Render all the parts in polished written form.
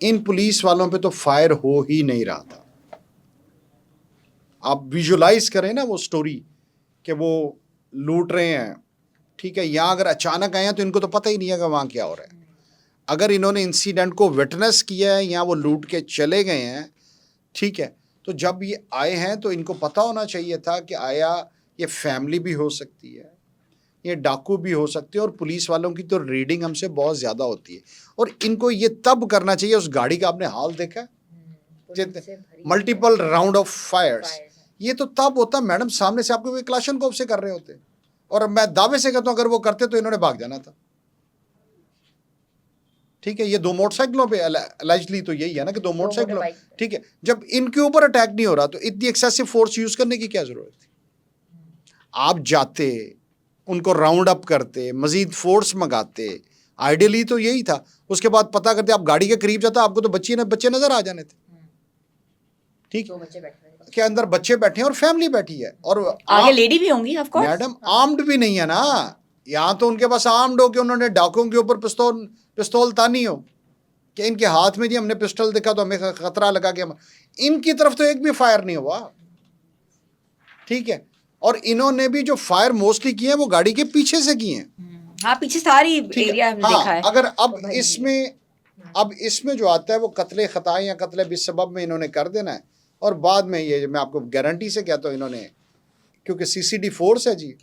इन police वालों पे तो फायर हो ही नहीं रहा था। आप विजुलाइज करें ना वो स्टोरी कि वो लूट रहे हैं, ठीक है, यहाँ अगर अचानक आए हैं तो इनको तो पता ही नहीं है कि वहाँ क्या हो रहा है। अगर इन्होंने इंसिडेंट को विटनेस किया है या वो लूट के चले गए हैं, ठीक है, तो जब ये आए हैं तो इनको पता होना चाहिए था कि आया ये फैमिली भी हो सकती है, ये डाकू भी हो सकते हैं, और पुलिस वालों की तो रीडिंग हमसे बहुत ज़्यादा होती है। और इनको ये तब करना चाहिए, उस गाड़ी का आपने हाल देखा, मल्टीपल राउंड ऑफ फायर्स, ये तो तब होता मैडम सामने से आपको क्लाशनकोव से कर रहे होते, और मैं दावे से कहता हूँ अगर वो करते तो इन्होंने भाग जाना था। ठीक है, ये 2 मोटरसाइकिलों पे अलेजली तो यही है ना कि 2 मोटरसाइकिलों, ठीक है, जब इनके ऊपर अटैक नहीं हो रहा तो इतनी एक्सेसिव फोर्स यूज करने की क्या जरूरत थी? आप जाते, उनको राउंड अप करते, मजीद फोर्स मंगाते, आइडियली तो यही था। उसके बाद पता करते, आप गाड़ी के करीब जाता, आपको तो बच्चे नजर आ जाने थे, ठीक, के अंदर बच्चे बैठे हैं और फैमिली बैठी है, और आगे लेडी भी होंगी ऑफ कोर्स। मैडम आर्म्ड भी नहीं है ना, यहाँ तो उनके पास आर्म्ड हो के उन्होंने डाकुओं के ऊपर पिस्तौल तानी हो कि इनके हाथ में जी हमने पिस्टल देखा तो हमें खतरा लगा कि हम, इनकी तरफ तो एक भी फायर नहीं हुआ, ठीक है, और इन्होंने भी जो फायर मोस्टली किए हैं वो गाड़ी के पीछे से किए हैं। हाँ, पीछे सारी एरिया हमने देखा है। अगर अब इसमें जो आता है वो कत्ले खता या कत्ले बिस्सबब में इन्होंने कर देना है, और बाद में ये मैं आपको गारंटी से कहता हूँ इन्होंने, क्योंकि सीसीडी फोर्स है जी,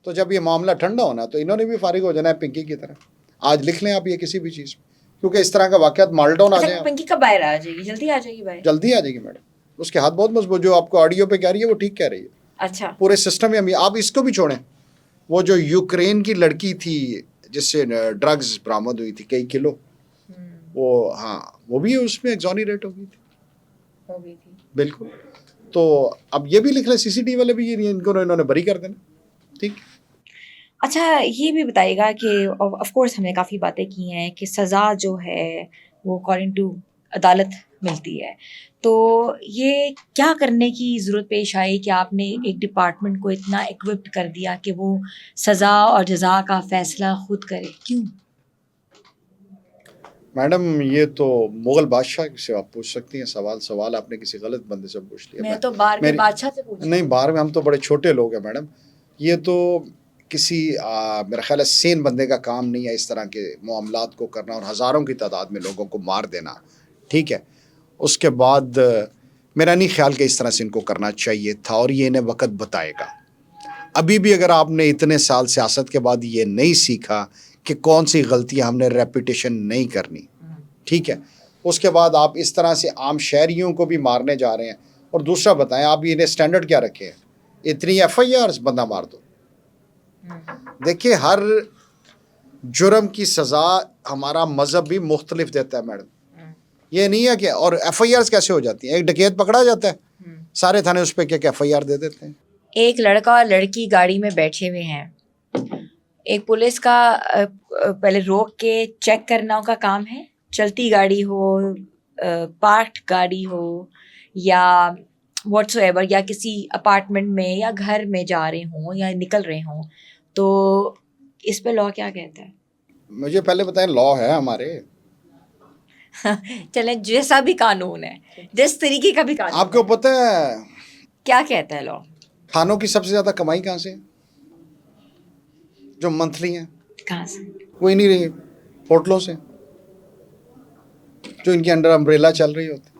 तो जब ये मामला ठंडा होना तो इन्होंने भी फारिग हो जाना है पिंकी की तरह। आज लिख लें आप ये किसी भी चीज़ में, क्योंकि इस तरह का वाकयात मालडाउन आ जाए। पिंकी कब बाहर आ जाएगी? जल्दी आ जाएगी बाहर? जल्दी आ जाएगी मैडम, उसके हाथ बहुत मजबूत, जो आपको ऑडियो पे कह रही है वो ठीक कह रही है। अच्छा, पूरे सिस्टम में आप इसको भी छोड़ें, वो जो यूक्रेन की लड़की थी जिससे ड्रग्स बरामद हुई थी कई किलो, वो हाँ वो भी उसमें एक्सोनरेट हो गई थी, बिल्कुल। तो अब ये भी लिख ले, सीसीटीवी वाले भी ये इनको इन्होंने बरी कर देना, ठीक। अच्छा, ये भी बताइएगा कि ऑफ कोर्स हमने काफ़ी बातें की हैं कि सज़ा जो है वो अकॉर्डिंग टू अदालत मिलती है, तो ये क्या करने की ज़रूरत पेश आई कि आपने एक डिपार्टमेंट को इतना इक्विप्ड कर दिया कि वो सज़ा और जज़ा का फ़ैसला खुद करे? क्यों? मैडम ये तो मुगल बादशाह से आप पूछ सकती हैं, सवाल आपने किसी गलत बंदे से पूछ लिया। मैं तो बार में बादशाह से पूछ नहीं, बार में हम तो बड़े छोटे लोग हैं मैडम, ये तो किसी मेरा ख्याल है सेन बंदे का काम नहीं है इस तरह के मामलात को करना और हज़ारों की तादाद में लोगों को मार देना, ठीक है। उसके बाद मेरा नहीं ख्याल कि इस तरह से इनको करना चाहिए था, और ये इन्हें वक्त बताएगा। अभी भी अगर आपने इतने साल सियासत के बाद ये नहीं सीखा कि कौन सी गलतियां हमने रेपिटेशन नहीं करनी, ठीक है, उसके बाद आप इस तरह से आम शहरियों को भी मारने जा रहे हैं। और दूसरा बताएं, आप इन्हें स्टैंडर्ड क्या रखे हैं? इतनी FIRs बंदा मार दो। देखिए, हर जुर्म की सज़ा हमारा मज़हब भी मुख्तलिफ देता है मैडम, ये नहीं है कि, और FIRs कैसे हो जाती हैं? एक डकैत पकड़ा जाता है, सारे थाने उस पर क्या FIR दे देते हैं। एक लड़का और लड़की गाड़ी में बैठे हुए हैं, एक पुलिस का पहले रोक के चेक करना उनका काम है, चलती गाड़ी हो, पार्क्ड गाड़ी हो, या व्हाट्सोएवर, या किसी अपार्टमेंट में या घर में जा रहे हों या निकल रहे हों, तो इस पे लॉ क्या कहता है? मुझे पहले बताएं, लॉ है हमारे। चलें, जैसा भी कानून है, जिस तरीके का भी कानून आपको पता है क्या कहता है लॉ? थानों की सबसे ज़्यादा कमाई कहाँ से, जो मंथली हैं, कहाँ से? वो इन्हीं होटलों से जो इनके अंडर अम्ब्रेला चल रही होती।